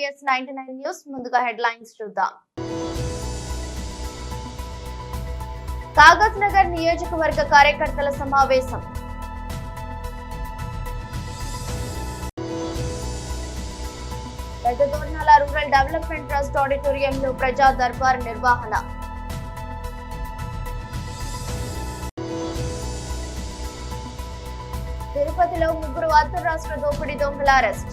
YS99 news ముందుగా headlines చూద్దాం. కాగజ్ నగర్ నియోజకవర్గ కార్యకర్తల సమావేశం. పెద్ద దోర్నాల రూరల్ డెవలప్మెంట్ ట్రస్ట్ ఆడిటోరియంలో ప్రజా దర్బార్ నిర్వహణ. తిరుపతిలో 3 అంతర్రాష్ట్ర దోపిడీ దొంగల arrest.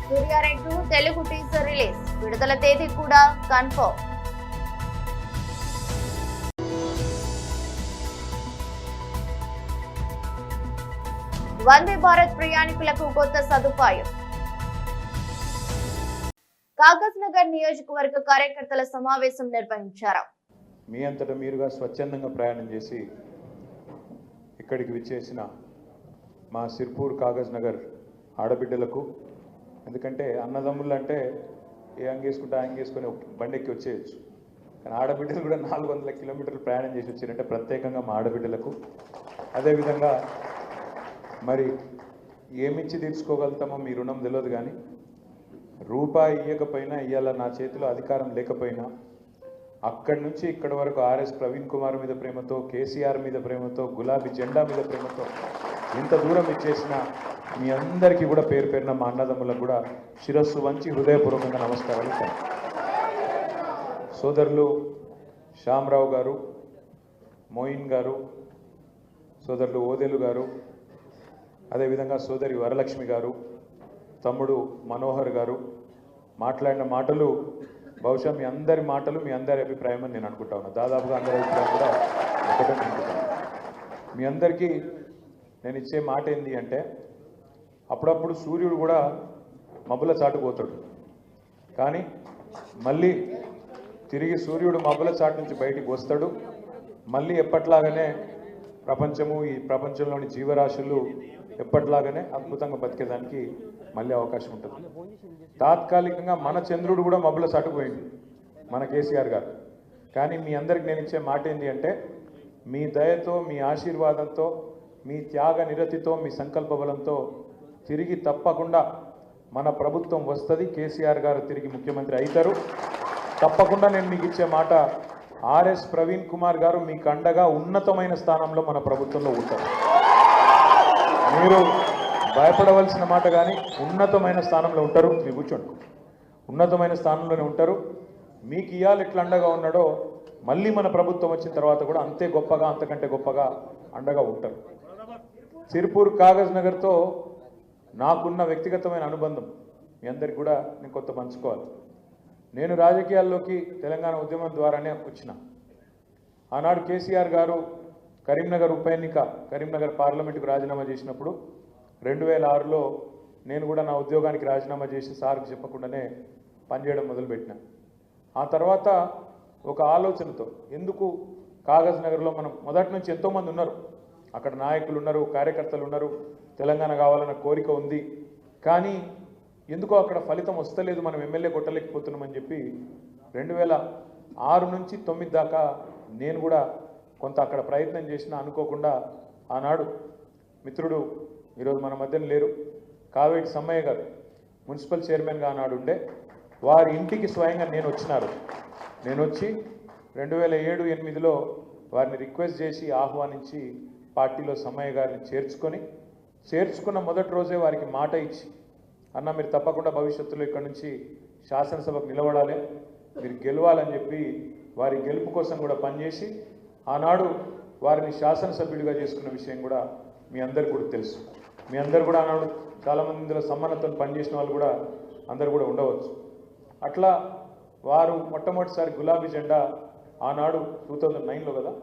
Surya Reddy Telugu teaser release, విడుదల తేదీ కూడా కన్ఫర్మ్. వందే భారత్ ప్రయాణికులకు కొత్త సదుపాయం. కాగజ్ నగర్ నియోజకవర్గ కార్యకర్తల సమావేశం నిర్వహించారు. మీ అంతటా మీరుగా స్వచ్ఛందంగా ప్రయాణం చేసి ఇక్కడికి విచ్చేసిన మా సిర్పూర్ కాగజ్ నగర్ ఆడబిడ్డలకు, ఎందుకంటే అన్నదమ్ములు అంటే ఏ అంగేసుకుంటే ఆ అంగేసుకొని బండెక్కి వచ్చేయచ్చు, కానీ ఆడబిడ్డలు కూడా 400 కిలోమీటర్లు ప్రయాణం చేసి వచ్చారంటే ప్రత్యేకంగా మా ఆడబిడ్డలకు. అదేవిధంగా మరి ఏమిచ్చి తీర్చుకోగలుగుతామో మీ రుణం తెలియదు, కానీ రూపాయి ఇవ్వకపోయినా, ఇవాళ నా చేతిలో అధికారం లేకపోయినా అక్కడి నుంచి ఇక్కడి వరకు ఆర్ఎస్ ప్రవీణ్ కుమార్ మీద ప్రేమతో, కేసీఆర్ మీద ప్రేమతో, గులాబీ జెండా మీద ప్రేమతో ఇంత దూరం ఇచ్చేసిన మీ అందరికీ కూడా పేరు పేరున మా అన్నదమ్ములకు కూడా శిరస్సు వంచి హృదయపూర్వకంగా నమస్కారాలు. సోదరులు శ్యామరావు గారు, మోయిన్ గారు, సోదరులు ఓదెలు గారు, అదేవిధంగా సోదరి వరలక్ష్మి గారు, తమ్ముడు మనోహర్ గారు మాట్లాడిన మాటలు బహుశా మీ అందరి మాటలు, మీ అందరి అభిప్రాయం అని నేను అనుకుంటా ఉన్నాను. దాదాపుగా అందరి అభిప్రాయం కూడా ఒకటే అనుకుంటాను. మీ అందరికీ నేను ఇచ్చే మాట ఏంటి అంటే, అప్పుడప్పుడు సూర్యుడు కూడా మబ్బుల చాటుపోతాడు, కానీ మళ్ళీ తిరిగి సూర్యుడు మబ్బుల చాటు నుంచి బయటికి వస్తాడు. మళ్ళీ ఎప్పట్లాగానే ప్రపంచము, ఈ ప్రపంచంలోని జీవరాశులు ఎప్పట్లాగానే అద్భుతంగా బతికేదానికి మళ్ళీ అవకాశం ఉంటుంది. తాత్కాలికంగా మన చంద్రుడు కూడా మబ్బుల చాటుకుపోయింది, మన కేసీఆర్ గారు. కానీ మీ అందరికి నేను ఇచ్చే మాట ఏంటి అంటే, మీ దయతో, మీ ఆశీర్వాదంతో, మీ త్యాగ నిరతితో, మీ సంకల్ప బలంతో తిరిగి తప్పకుండా మన ప్రభుత్వం వస్తుంది. కేసీఆర్ గారు తిరిగి ముఖ్యమంత్రి అవుతారు. తప్పకుండా నేను మీకు ఇచ్చే మాట, ఆర్ఎస్ ప్రవీణ్ కుమార్ గారు మీకు అండగా ఉన్నతమైన స్థానంలో మన ప్రభుత్వంలో ఉంటారు. మీరు భయపడవలసిన మాట, కానీ ఉన్నతమైన స్థానంలో ఉంటారు. మీరు కూర్చోండి, ఉన్నతమైన స్థానంలోనే ఉంటారు. మీకు ఇవాళ ఎట్లా అండగా ఉన్నాడో మళ్ళీ మన ప్రభుత్వం వచ్చిన తర్వాత కూడా అంతే గొప్పగా, అంతకంటే గొప్పగా అండగా ఉంటారు. సిర్పూర్ కాగజ్ నగర్తో నాకున్న వ్యక్తిగతమైన అనుబంధం మీ అందరికి కూడా నేను కొంత పంచుకోవాలి. నేను రాజకీయాల్లోకి తెలంగాణ ఉద్యమం ద్వారానే వచ్చిన. ఆనాడు కేసీఆర్ గారు కరీంనగర్ ఉప ఎన్నిక, కరీంనగర్ పార్లమెంటుకు రాజీనామా చేసినప్పుడు 2006లో నేను కూడా నా ఉద్యోగానికి రాజీనామా చేసి సార్కి చెప్పకుండానే పనిచేయడం మొదలుపెట్టిన. ఆ తర్వాత ఒక ఆలోచనతో, ఎందుకు కాగజ్ నగర్లో మనం మొదటి నుంచి ఎంతోమంది ఉన్నారు, అక్కడ నాయకులు ఉన్నారు, కార్యకర్తలు ఉన్నారు, తెలంగాణ కావాలన్న కోరిక ఉంది, కానీ ఎందుకో అక్కడ ఫలితం వస్తలేదు, మనం ఎమ్మెల్యే కొట్టలేకపోతున్నామని చెప్పి 2006 నుంచి 2009 దాకా నేను కూడా కొంత అక్కడ ప్రయత్నం చేసిన. అనుకోకుండా ఆనాడు మిత్రుడు, ఈరోజు మన మధ్యన లేరు, కావేటి సమ్మయ్య గారు మున్సిపల్ చైర్మన్గా ఆనాడు ఉండే, వారి ఇంటికి స్వయంగా నేను వచ్చినారు. నేను వచ్చి 2007-8లో వారిని రిక్వెస్ట్ చేసి ఆహ్వానించి పార్టీలో సమ్మయ్య గారిని చేర్చుకున్న మొదటి రోజే వారికి మాట ఇచ్చి, అన్న మీరు తప్పకుండా భవిష్యత్తులో ఇక్కడ నుంచి శాసనసభకు నిలబడాలి, మీరు గెలవాలని చెప్పి వారి గెలుపు కోసం కూడా పనిచేసి ఆనాడు వారిని శాసనసభ్యుడిగా చేసుకున్న విషయం కూడా మీ అందరికీ కూడా తెలుసు. మీ అందరు కూడా ఆనాడు చాలామంది ఇందులో సమానతతో పనిచేసిన వాళ్ళు కూడా అందరు కూడా ఉండవచ్చు. అట్లా వారు మొట్టమొదటిసారి గులాబీ జెండా ఆనాడు 2009లో కదా,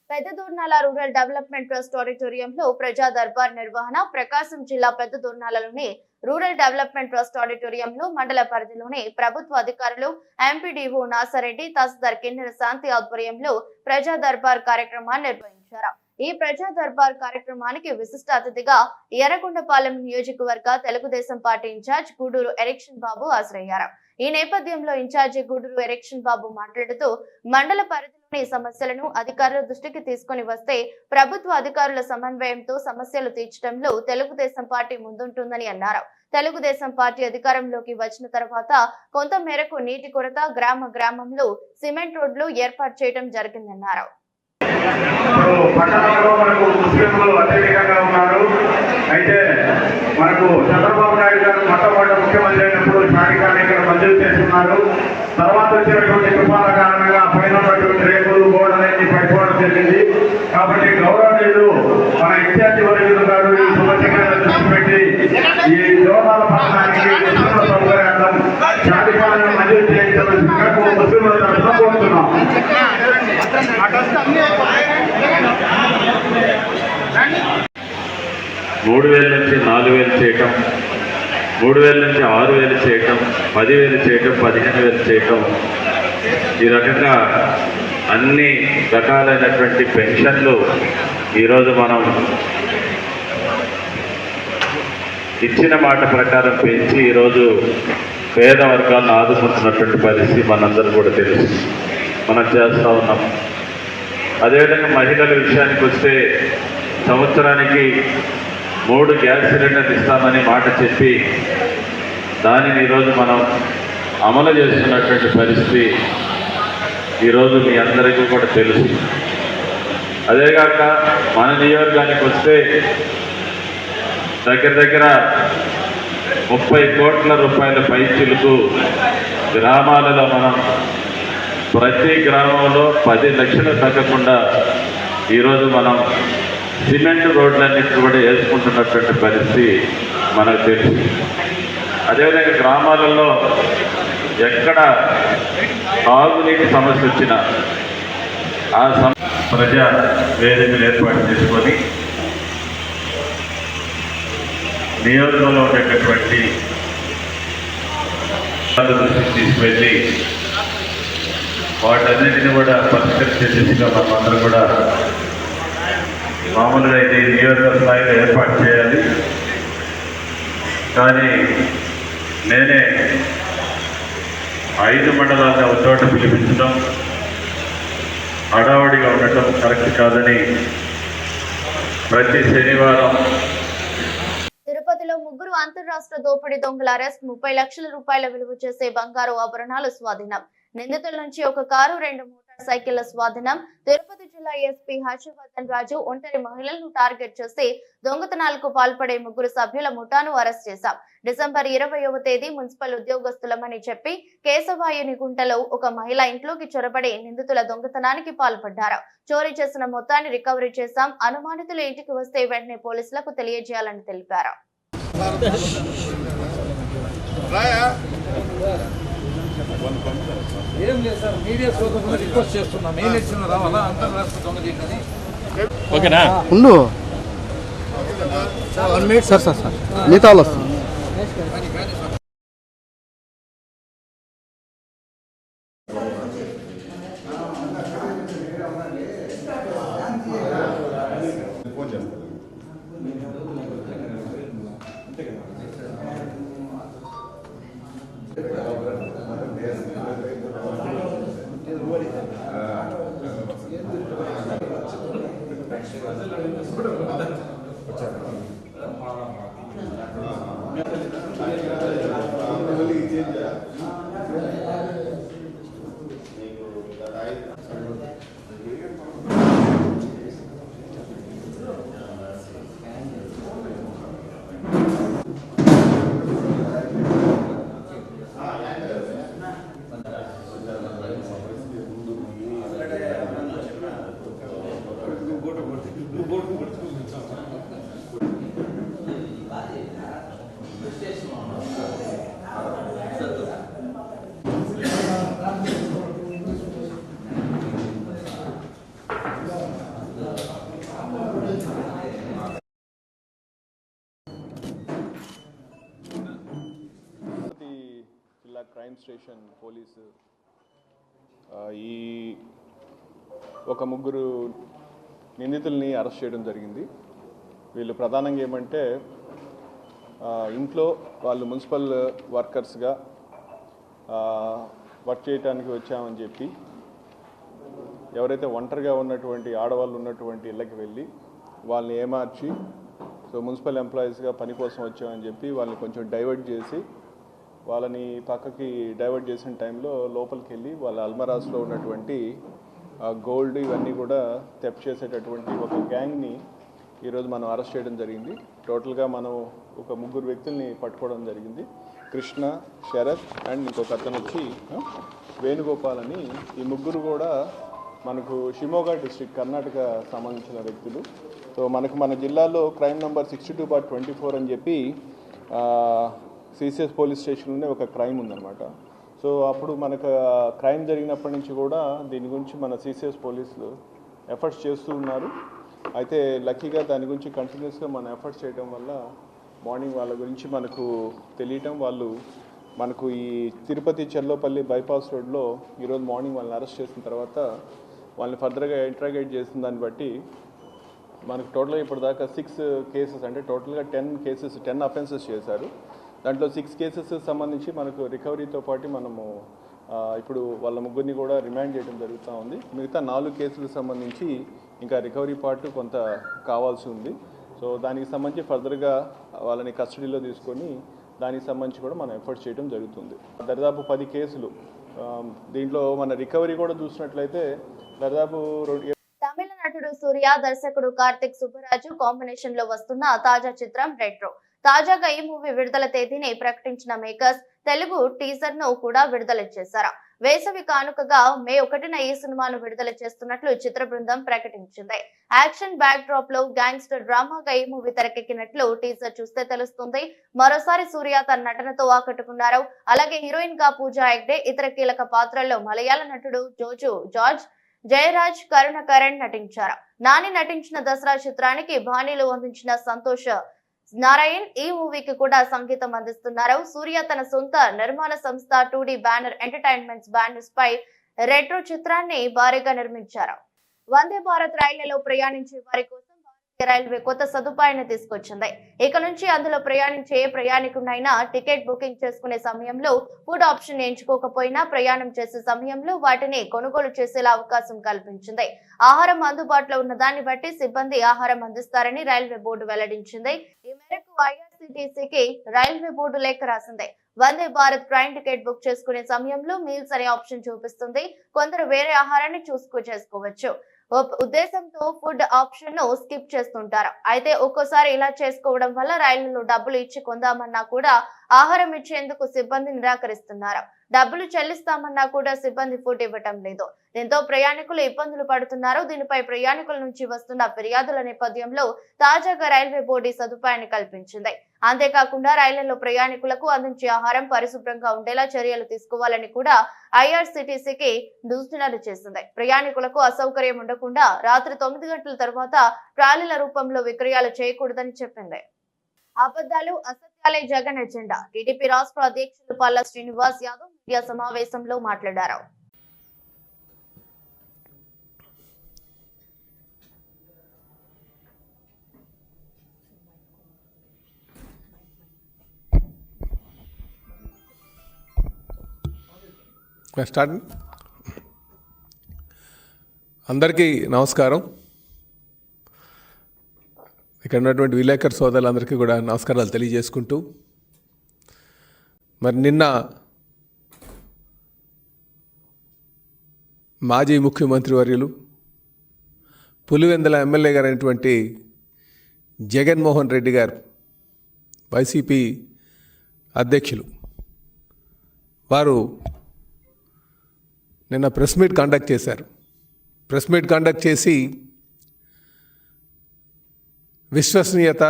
పెద్ద దోర్నాల రూరల్ డెవలప్మెంట్ ట్రస్ట్ ఆడిటోరియంలో ప్రజా దర్బార్ నిర్వహణ. ప్రకాశం జిల్లా పెద్ద దోర్నాలలోని రూరల్ డెవలప్మెంట్ ట్రస్ట్ ఆడిటోరియంలో మండల పరిధిలోని ప్రభుత్వ అధికారులు, ఎంపీడీఓ నాసరెడ్డి, తహసీల్దార్ కిన్నెర శాంతి ఆధ్వర్యంలో ప్రజా దర్బార్ కార్యక్రమాన్ని నిర్వహించారు. ఈ ప్రజా దర్బార్ కార్యక్రమానికి విశిష్ట అతిథిగా ఎర్రగొండపాలెం నియోజకవర్గ తెలుగుదేశం పార్టీ ఇన్ఛార్జ్ గూడూరు ఎలక్షన్ బాబు హాజరయ్యారు. ఈ నేపథ్యంలో ఇన్ఛార్జి గూడూరు ఎలక్షన్ బాబు మాట్లాడుతూ మండల పరిధిలోని సమస్యలను అధికారుల దృష్టికి తీసుకుని వస్తే ప్రభుత్వ అధికారుల సమన్వయంతో సమస్యలు తీర్చడంలో తెలుగుదేశం పార్టీ ముందుంటుందని అన్నారు. తెలుగుదేశం పార్టీ అధికారంలోకి వచ్చిన తర్వాత కొంత మేరకు నీటి కొరత గ్రామంలో సిమెంట్ రోడ్లు ఏర్పాటు చేయడం జరిగిందన్నారు. పట్టణంలో మనకు ముస్లింలు అత్యధికంగా ఉన్నారు. అయితే మనకు చంద్రబాబు నాయుడు గారు మొట్టమొదటి ముఖ్యమంత్రి అయినప్పుడు శాఖాన్ని ఇక్కడ మంజూరు చేస్తున్నారు. తర్వాత వచ్చినటువంటి తుఫాను కారణంగా పైన ఉన్నటువంటి రేకులు గోడలన్నీ పడిపోవడం జరిగింది. కాబట్టి గౌరవనీయులు మన ఇన్ఛార్జి వర్యులు గారు ఈ సమస్య దృష్టి పెట్టి ఈ దోహాల పట్టణానికి ముస్లింల సౌకర్యార్థం శాఖాన్ని మంజూరు చేయించవలసిందిగా ముస్లింల తరఫున కోరుతున్నాం. 3000 నుంచి 4000 చేయటం, 3000 నుంచి 6000 చేయటం, 10,000 చేయటం, 15,000 చేయటం, ఈ రకంగా అన్ని రకాలైనటువంటి పెన్షన్లు ఈరోజు మనం ఇచ్చిన మాట ప్రకారం పెంచి ఈరోజు పేద వర్గాలను ఆదుకుంటున్నటువంటి పరిస్థితి మనందరూ కూడా తెలుసు, మనం చేస్తూ ఉన్నాం. అదేవిధంగా మహిళల విషయానికి వస్తే సంవత్సరానికి 3 గ్యాస్ సిలిండర్లు ఇస్తామని మాట చెప్పి దానిని ఈరోజు మనం అమలు చేస్తున్నటువంటి పరిస్థితి ఈరోజు మీ అందరికీ కూడా తెలుసు. అదేగాక మన నియోజకానికి వస్తే దగ్గర 30 కోట్ల రూపాయల పైచిలకు గ్రామాలలో మనం ప్రతి గ్రామంలో 10 లక్షలు తగ్గకుండా ఈరోజు మనం సిమెంట్ రోడ్లన్నింటినీ కూడా వేసుకుంటున్నటువంటి పరిస్థితి మనకు తెలుసు. అదేవిధంగా గ్రామాలలో ఎక్కడ తాగునీటి సమస్య వచ్చినా ఆ ప్రజా వేదికలు ఏర్పాటు చేసుకొని నియోజకంలో ఉండేటటువంటి దృష్టికి తీసుకువెళ్ళి వాటన్నిటిని కూడా పరిష్కరించే దిశగా మనమందరం కూడా మామూలుగా ఇది నియోజక స్థాయిలో ఏర్పాటు చేయాలి. కానీ నేనే 5 మండలాలను ఒక చోట పిలిపించడం, హడావుడిగా ఉండటం కరెక్ట్ కాదని ప్రతి శనివారం తిరుపతిలో 3 అంతర్రాష్ట్ర దోపిడీ దొంగల అరెస్ట్, 30 లక్షల రూపాయల విలువ చేసే బంగారు ఆభరణాలు స్వాధీనం. నిందితుల నుంచి ఒక కారు, 2 మోటార్ సైకిళ్ల స్వాధీనం. తిరుపతి జిల్లా ఎస్పీ హర్షవర్ధన్ రాజు ఒంటరి మహిళలను టార్గెట్ చేసి దొంగతనాలకు పాల్పడే 3 సభ్యుల ముఠాను అరెస్ట్ చేశాం. డిసెంబర్ 20వ తేదీ మున్సిపల్ ఉద్యోగస్తులమని చెప్పి కేశవాయుని గుంటలో ఒక మహిళ ఇంట్లోకి చొరబడి నిందితుల దొంగతనానికి పాల్పడ్డారు. చోరీ చేసిన మొత్తాన్ని రికవరీ చేశాం. అనుమానితులు ఇంటికి వస్తే వెంటనే పోలీసులకు తెలియజేయాలని తెలిపారు. ఏం లేదు సార్, మీడియా సోదరులు రిక్వెస్ట్ చేస్తున్నాం, ఏం ఇచ్చిన రావాలా అంతర్రాష్ట్ర దొంగ చేయని. ఓకేనా ఉండు సార్ సార్ సార్ మిగతా వాళ్ళు వస్తుంది. క్రైమ్ స్టేషన్ పోలీసు ఈ ఒక 3 నిందితుల్ని అరెస్ట్ చేయడం జరిగింది. వీళ్ళు ప్రధానంగా ఏమంటే ఇంట్లో వాళ్ళు మున్సిపల్ వర్కర్స్గా వర్క్ చేయడానికి వచ్చామని చెప్పి ఎవరైతే ఒంటరిగా ఉన్నటువంటి ఆడవాళ్ళు ఉన్నటువంటి ఇళ్ళకి వెళ్ళి వాళ్ళని ఏమార్చి మున్సిపల్ ఎంప్లాయీస్గా పని కోసం వచ్చామని చెప్పి వాళ్ళని కొంచెం డైవర్ట్ చేసి వాళ్ళని పక్కకి డైవర్ట్ చేసిన టైంలో లోపలికి వెళ్ళి వాళ్ళ అల్మరాస్లో ఉన్నటువంటి గోల్డ్ ఇవన్నీ కూడా థెఫ్ట్ చేసేటటువంటి ఒక గ్యాంగ్ని ఈరోజు మనం అరెస్ట్ చేయడం జరిగింది. టోటల్గా మనం ఒక 3 వ్యక్తుల్ని పట్టుకోవడం జరిగింది. కృష్ణ, శరత్ అండ్ ఇంకొక అతను వచ్చి వేణుగోపాల్ అని. ఈ 3 కూడా మనకు షిమోగా డిస్ట్రిక్ట్ కర్ణాటక సంబంధించిన వ్యక్తులు. మన జిల్లాలో క్రైమ్ నెంబర్ 62/24 అని చెప్పి సిసిఎస్ పోలీస్ స్టేషన్లోనే ఒక క్రైమ్ ఉందన్నమాట. అప్పుడు మనకు క్రైమ్ జరిగినప్పటి నుంచి కూడా దీని గురించి మన సిసిఎస్ పోలీసులు ఎఫర్ట్స్ చేస్తూ ఉన్నారు. అయితే లక్కీగా దాని గురించి కంటిన్యూస్గా మనం ఎఫర్ట్స్ చేయడం వల్ల మార్నింగ్ వాళ్ళ గురించి మనకు తెలియటం, వాళ్ళు మనకు ఈ తిరుపతి చెర్లోపల్లి బైపాస్ రోడ్లో ఈరోజు మార్నింగ్ వాళ్ళని అరెస్ట్ చేసిన తర్వాత వాళ్ళని ఫర్దర్గా ఇంట్రాగేట్ చేసిన దాన్ని బట్టి మనకు టోటల్గా ఇప్పటిదాకా 6 కేసెస్, అంటే టోటల్గా 10 అఫెన్సెస్ చేశారు. దాంట్లో 6 కేసెస్ సంబంధించి మనకు రికవరీతో పాటు మనము ఇప్పుడు వాళ్ళ 3 కూడా రిమాండ్ చేయడం జరుగుతూ ఉంది. మిగతా 4 కేసులకు సంబంధించి ఇంకా రికవరీ పార్ట్ కొంత కావాల్సి ఉంది. దానికి సంబంధించి ఫర్దర్గా వాళ్ళని కస్టడీలో తీసుకొని దానికి సంబంధించి కూడా మనం ఎఫర్ట్ చేయడం జరుగుతుంది. దాదాపు 10 కేసులు. దీంట్లో మన రికవరీ కూడా చూసినట్లయితే దాదాపు తమిళ నటుడు సూర్య, దర్శకుడు కార్తిక్ సుబ్బరాజు కాంబినేషన్ లో వస్తున్న తాజా చిత్రం రెట్రో. తాజాగా ఈ మూవీ విడుదల తేదీని ప్రకటించిన మేకర్స్ తెలుగు టీజర్ ను కూడా విడుదల చేశారు. వేసవి కానుకగా మే 1న ఈ సినిమాను విడుదల చేస్తున్నట్లు చిత్ర బృందం ప్రకటించింది. యాక్షన్ బ్యాక్ డ్రాప్ లో గ్యాంగ్స్టర్ డ్రామాగా ఈ మూవీ తెరకెక్కినట్లు టీజర్ చూస్తే తెలుస్తుంది. మరోసారి సూర్య తన నటనతో ఆకట్టుకున్నారు. అలాగే హీరోయిన్ గా పూజా హెగ్డే, ఇతర కీలక పాత్రల్లో మలయాళ నటుడు జోజు జార్జ్, జయరాజ్, కరుణకరణ్ నటించారు. నాని నటించిన దసరా చిత్రానికి బాణీలు అందించిన సంతోష్ నారాయణ్ ఈ మూవీకి కూడా సంగీతం అందిస్తున్నారు. సూర్య తన సొంత నిర్మాణ సంస్థ 2D బ్యానర్ ఎంటర్టైన్మెంట్స్ బ్యానర్స్ పై రెట్రో చిత్రాన్ని భారీగా నిర్మించారు. వందే భారత్ రైళ్లలో ప్రయాణించే వారి కోసం రైల్వే కొత్త సదుపాయాన్ని తీసుకొచ్చింది. ఇక నుంచి అందులో ప్రయాణించే ఏ ప్రయాణికునైనా టికెట్ బుకింగ్ చేసుకునే సమయంలో ఫుడ్ ఆప్షన్ ఎంచుకోకపోయినా ప్రయాణం చేసే సమయంలో వాటిని కొనుగోలు చేసేలా అవకాశం కల్పించింది. ఆహారం అందుబాటులో ఉన్న దాన్ని బట్టి సిబ్బంది ఆహారం అందిస్తారని రైల్వే బోర్డు వెల్లడించింది. ఈ మేరకు ఐఆర్సీటీసీకి రైల్వే బోర్డు లేఖ రాసింది. Vande Bharat train ticket book చేసుకునే సమయంలో మీల్స్ అనే ఆప్షన్ చూపిస్తుంది. కొందరు వేరే ఆహారాన్ని చేసుకోవచ్చు. ఉద్దేశంతో ఫుడ్ ఆప్షన్ ను స్కిప్ చేస్తుంటారు. అయితే ఒక్కోసారి ఇలా చేసుకోవడం వల్ల రైళ్లలో డబ్బులు ఇచ్చి కొందామన్నా కూడా ఆహారం ఇచ్చేందుకు సిబ్బంది నిరాకరిస్తున్నారు. డబ్బులు చెల్లిస్తామన్నా కూడా సిబ్బంది ఫుడ్ ఇవ్వటం లేదు. దీంతో ప్రయాణికులు ఇబ్బందులు పడుతున్నారు. దీనిపై ప్రయాణికుల నుంచి వస్తున్న ఫిర్యాదుల నేపథ్యంలో తాజాగా రైల్వే బోర్డు సదుపాయాన్ని కల్పించింది. అంతేకాకుండా రైళ్లలో ప్రయాణికులకు అందించే ఆహారం పరిశుభ్రంగా ఉండేలా చర్యలు తీసుకోవాలని కూడా ఐఆర్సీటీసీకి సూచనలు చేసింది. ప్రయాణికులకు అసౌకర్యం ఉండకుండా రాత్రి 9 గంటల తర్వాత ట్రాలీల రూపంలో విక్రయాలు చేయకూడదని చెప్పింది. అబద్ధాలు అసత్యాలే జగన్ ఎజెండా. టీడీపీ రాష్ట్ర అధ్యక్షులు పల్లా శ్రీనివాస్ యాదవ్ మీడియా సమావేశంలో మాట్లాడారు. అందరికీ నమస్కారం. ఇక్కడ ఉన్నటువంటి విలేకరు సోదరులందరికీ కూడా నమస్కారాలు తెలియజేసుకుంటూ, మరి నిన్న మాజీ ముఖ్యమంత్రి వర్యులు పులివెందుల ఎమ్మెల్యే గారు అయినటువంటి జగన్మోహన్ రెడ్డి గారు, వైసీపీ అధ్యక్షులు, వారు నిన్న ప్రెస్ మీట్ కండక్ట్ చేశారు. ప్రెస్ మీట్ కండక్ట్ చేసి విశ్వసనీయత,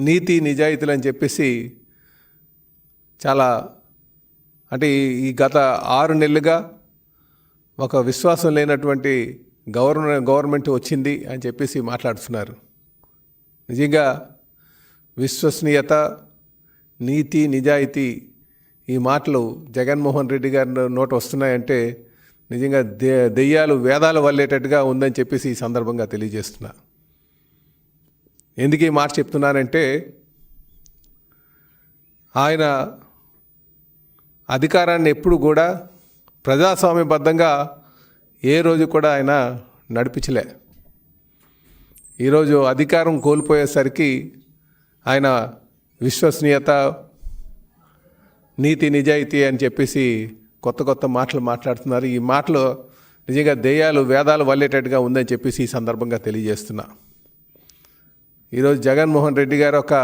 నీతి, నిజాయితీలు అని చెప్పేసి చాలా, అంటే ఈ గత 6 నెలలుగా ఒక విశ్వాసం లేనటువంటి గవర్నమెంట్ వచ్చింది అని చెప్పేసి మాట్లాడుతున్నారు. నిజంగా విశ్వసనీయత, నీతి, నిజాయితీ ఈ మాటలు జగన్మోహన్ రెడ్డి గారి నోట వస్తున్నాయంటే నిజంగా దెయ్యాలు వేదాలు వల్లేటట్టుగా ఉందని చెప్పేసి ఈ సందర్భంగా తెలియజేస్తున్నా. ఎందుకు ఈ మాట చెప్తున్నానంటే ఆయన అధికారాన్ని ఎప్పుడు కూడా ప్రజాస్వామ్యబద్ధంగా ఏ రోజు కూడా ఆయన నడిపించలే. ఈరోజు అధికారం కోల్పోయేసరికి ఆయన విశ్వసనీయత, నీతి, నిజాయితీ అని చెప్పేసి కొత్త కొత్త మాటలు మాట్లాడుతున్నారు. ఈ మాటలు నిజంగా దెయ్యాలు వేదాలు వల్లేటట్టుగా ఉందని చెప్పేసి ఈ సందర్భంగా తెలియజేస్తున్నా. ఈరోజు జగన్మోహన్ రెడ్డి గారు ఒక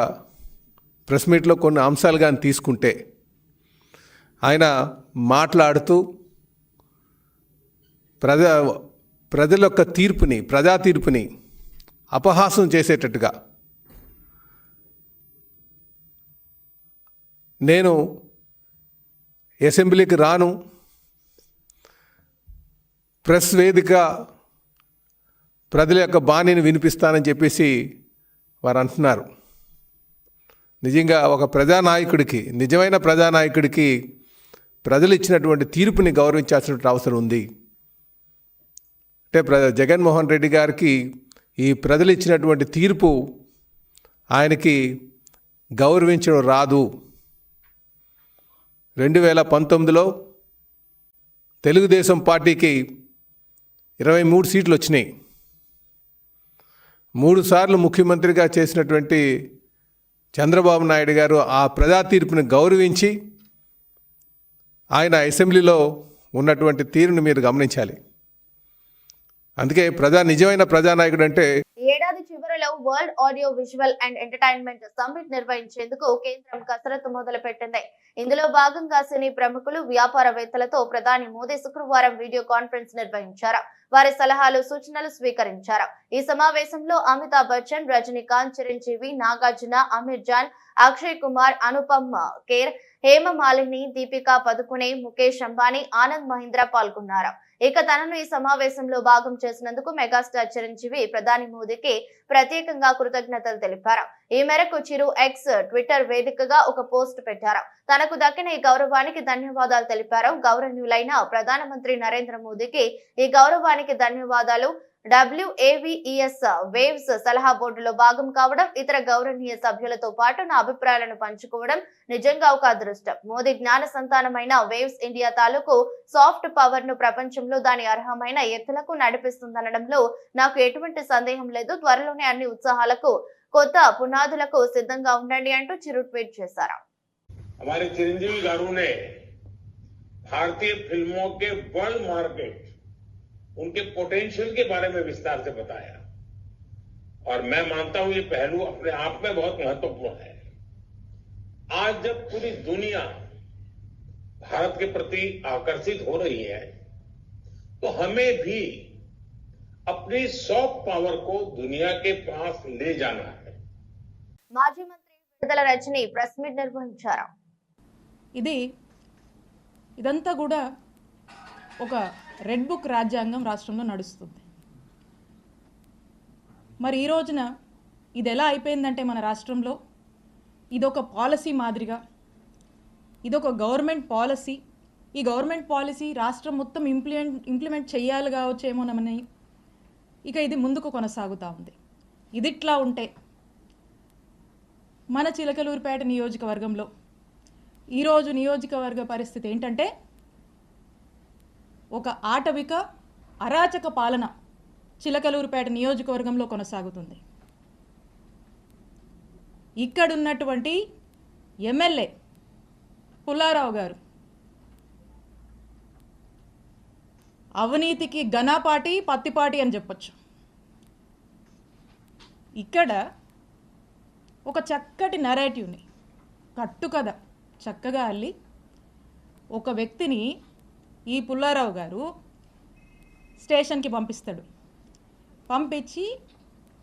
ప్రెస్ మీట్లో కొన్ని అంశాలు కానీ తీసుకుంటే ఆయన మాట్లాడుతూ ప్రజల యొక్క తీర్పుని, ప్రజా తీర్పుని అపహాసం చేసేటట్టుగా, నేను అసెంబ్లీకి రాను, ప్రెస్ వేదిక ప్రజల యొక్క బాణిని వినిపిస్తానని చెప్పేసి వారు అంటున్నారు. నిజంగా ఒక ప్రజానాయకుడికి, నిజమైన ప్రజానాయకుడికి ప్రజలు ఇచ్చినటువంటి తీర్పుని గౌరవించాల్సిన అవసరం ఉంది. అంటే జగన్మోహన్ రెడ్డి గారికి ఈ ప్రజలు ఇచ్చినటువంటి తీర్పు ఆయనకి గౌరవించడం రాదు. 2019లో తెలుగుదేశం పార్టీకి 23 సీట్లు వచ్చినాయి. 3 సార్లు ముఖ్యమంత్రిగా చేసినటువంటి చంద్రబాబు నాయుడు గారు ఆ ప్రజా తీర్పుని గౌరవించి ఆయన అసెంబ్లీలో ఉన్నటువంటి తీరుని మీరు గమనించాలి. అందుకే నిజమైన ప్రజానాయకుడు అంటే ఏడాది చివరిలో world audio visual and entertainment summit నిర్వహించేందుకు కేంద్రం కసరత్తు మొదలుపెట్టింది. ఇందులో భాగంగా సినీ ప్రముఖులు, వ్యాపారవేత్తలతో ప్రధాని మోదీ శుక్రవారం వీడియో కాన్ఫరెన్స్ నిర్వహించారు. వారి సలహాలు, సూచనలు స్వీకరించారు. ఈ సమావేశంలో అమితాబ్ బచ్చన్, రజనీకాంత్, చిరంజీవి, నాగార్జున, అమీర్ జాన్, అక్షయ్ కుమార్, అనుపమ్ ఖేర్, హేమ మాలిని, దీపికా పదుకునే, ముఖేష్ అంబానీ, ఆనంద్ మహీంద్ర పాల్గొన్నారు. ఇక తనను ఈ సమావేశంలో భాగం చేసినందుకు మెగాస్టార్ చిరంజీవి ప్రధాని మోదీకి ప్రత్యేకంగా కృతజ్ఞతలు తెలిపారు. ఈ మేరకు చిరు ఎక్స్ ట్విట్టర్ వేదికగా ఒక పోస్ట్ పెట్టారు. తనకు దక్కిన ఈ గౌరవానికి ధన్యవాదాలు తెలిపారు. గౌరవనీయులైన ప్రధానమంత్రి నరేంద్ర మోదీకి ఈ గౌరవానికి ధన్యవాదాలు. WAVES వేవ్స్ సలహా బోర్డులో భాగం కావడం, ఇతర గౌరవనీయ సభ్యులతో పాటు నా అభిప్రాయాలను పంచుకోవడం నిజంగా ఒక అదృష్టం. మోదీ జ్ఞాన సంతానమైన వేవ్స్ ఇండియా తాలూకు సాఫ్ట్ పవర్ ను ప్రపంచంలో దాని అర్హమైన ఎత్తులకు నడిపిస్తుందనడంలో నాకు ఎటువంటి సందేహం లేదు. త్వరలోనే అన్ని ఉత్సాహాలకు, కొత్త పునాదులకు సిద్ధంగా ఉండండి అంటూ చిరు ట్వీట్ చేశారు. हमारे चिरंजीवी गारू ने भारतीय फिल्मों के वर्ल्ड मार्केट, उनके पोटेंशियल के बारे में विस्तार से बताया और मैं मानता हूं ये पहलू अपने आप में बहुत महत्वपूर्ण है. आज जब पूरी दुनिया भारत के प्रति आकर्षित हो रही है तो हमें भी अपनी सॉफ्ट पावर को दुनिया के पास ले जाना है. మాజీ మంత్రి విడుదల రజని ప్రెస్ మీట్ నిర్వహించారు. ఇదంతా కూడా ఒక రెడ్ బుక్ రాజ్యాంగం రాష్ట్రంలో నడుస్తుంది. మరి ఈ రోజున ఇది ఎలా అయిపోయిందంటే మన రాష్ట్రంలో ఇదొక పాలసీ మాదిరిగా, ఇదొక గవర్నమెంట్ పాలసీ. ఈ గవర్నమెంట్ పాలసీ రాష్ట్రం మొత్తం ఇంప్లిమెంట్ చేయాలి కావచ్చేమోనని ఇక ఇది ముందుకు కొనసాగుతూ ఉంది. ఇదిట్లా ఉంటే మన చిలకలూరుపేట నియోజకవర్గంలో ఈరోజు నియోజకవర్గ పరిస్థితి ఏంటంటే ఒక ఆటవిక అరాచక పాలన చిలకలూరుపేట నియోజకవర్గంలో కొనసాగుతుంది. ఇక్కడున్నటువంటి ఎమ్మెల్యే పుల్లారావు గారు అవినీతికి ఘనపాటి, పత్తిపాటి అని చెప్పొచ్చు. ఇక్కడ ఒక చక్కటి నరేటివ్ని, కట్టుకథ చక్కగా అల్లి ఒక వ్యక్తిని ఈ పుల్లారావు గారు స్టేషన్కి పంపిస్తాడు. పంపించి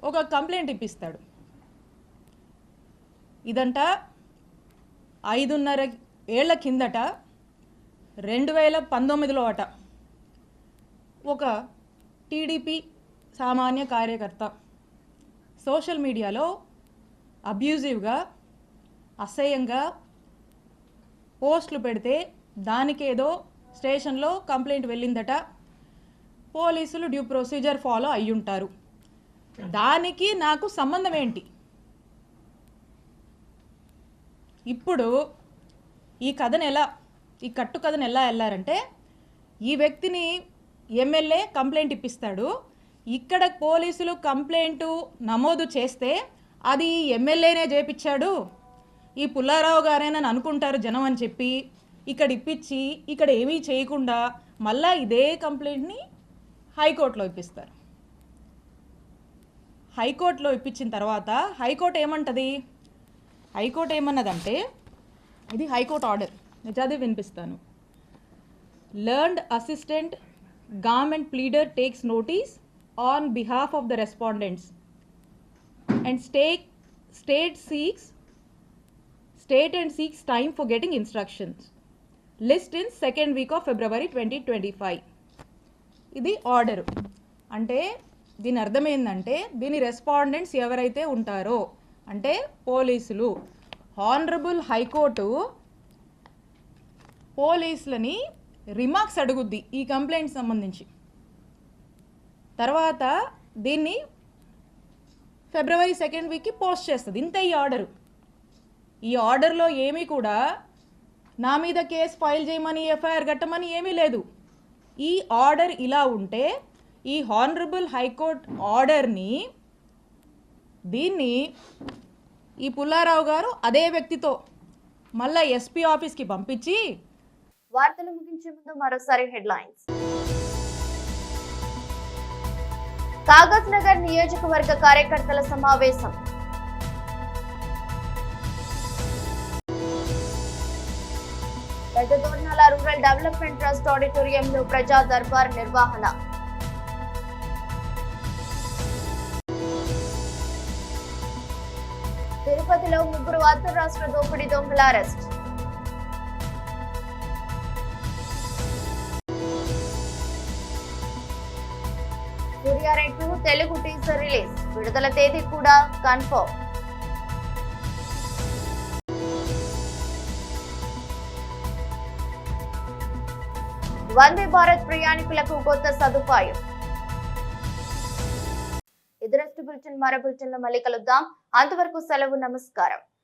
ఒక కంప్లైంట్ ఇప్పిస్తాడు. ఇదంట 5.5 ఏళ్ల కిందట 2019లో అట ఒక టీడీపీ సామాన్య కార్యకర్త సోషల్ మీడియాలో అబ్యూజివ్గా, అసహ్యంగా పోస్టులు పెడితే దానికేదో స్టేషన్లో కంప్లైంట్ వెళ్ళిందట. పోలీసులు డ్యూ ప్రొసీజర్ ఫాలో అయ్యుంటారు. దానికి నాకు సంబంధం ఏంటి? ఇప్పుడు ఈ కట్టు కథను ఎలా వెళ్ళారంటే, ఈ వ్యక్తిని ఎమ్మెల్యే కంప్లైంట్ ఇప్పిస్తాడు. ఇక్కడ పోలీసులు కంప్లైంట్ నమోదు చేస్తే అది ఎమ్మెల్యేనే చేపించాడు, ఈ పుల్లారావు గారేనని అనుకుంటారు జనం అని చెప్పి ఇక్కడ ఇప్పించి ఇక్కడ ఏమీ చేయకుండా మళ్ళా ఇదే కంప్లైంట్ని హైకోర్టులో ఇప్పిస్తారు. హైకోర్టులో ఇప్పించిన తర్వాత హైకోర్టు ఏమంటది? హైకోర్టు ఏమన్నదంటే, ఇది హైకోర్టు ఆర్డర్, నేను చదివి వినిపిస్తాను. Learned assistant government pleader takes notice on behalf of the respondents and state seeks time for getting instructions. List in second week of February 2025. ఇది ఆర్డరు. అంటే దీని అర్థం ఏంటంటే, దీని రెస్పాండెంట్స్ ఎవరైతే ఉంటారో అంటే పోలీసులు, హానరబుల్ హైకోర్టు పోలీసులని రిమార్క్స్ అడుగుద్ది ఈ కంప్లైంట్ సంబంధించి. తర్వాత దీన్ని ఫిబ్రవరి 2nd వీక్కి పోస్ట్ చేస్తుంది. ఇంత ఈ ఆర్డరు. ఈ ఆర్డర్లో ఏమీ కూడా నా మీద కేసు ఫైల్ చేయమని, ఎఫ్ఐఆర్ కట్టమని ఏమీ లేదు. ఈ ఆర్డర్ ఇలా ఉంటే ఈ హానరబుల్ హైకోర్టు ఆర్డర్ని దీన్ని ఈ పుల్లారావు గారు అదే వ్యక్తితో మళ్ళా ఎస్పీ ఆఫీస్కి పంపించి. వార్తలు ముగించే ముందు మరోసారి హెడ్లైన్స్. కాగజ్ నగర్ నియోజకవర్గ కార్యకర్తల సమావేశం. పెద్దదోర్నాల రూరల్ డెవలప్మెంట్ ట్రస్ట్ ఆడిటోరియంలో ప్రజా దర్బార్ నిర్వహణ. తిరుపతిలో 3 అంతర్రాష్ట్ర దోపిడీ దొంగల arrest. Surya Reddy Telugu teaser release, విడుదల తేదీ కూడా కన్ఫర్మ్. వందే భారత్ ప్రయాణికులకు కొత్త సదుపాయం. ఇదరస్ట్ బులెటిన్, మరో బులెటిన్లో మళ్ళీ కలుద్దాం. అంతవరకు సెలవు, నమస్కారం.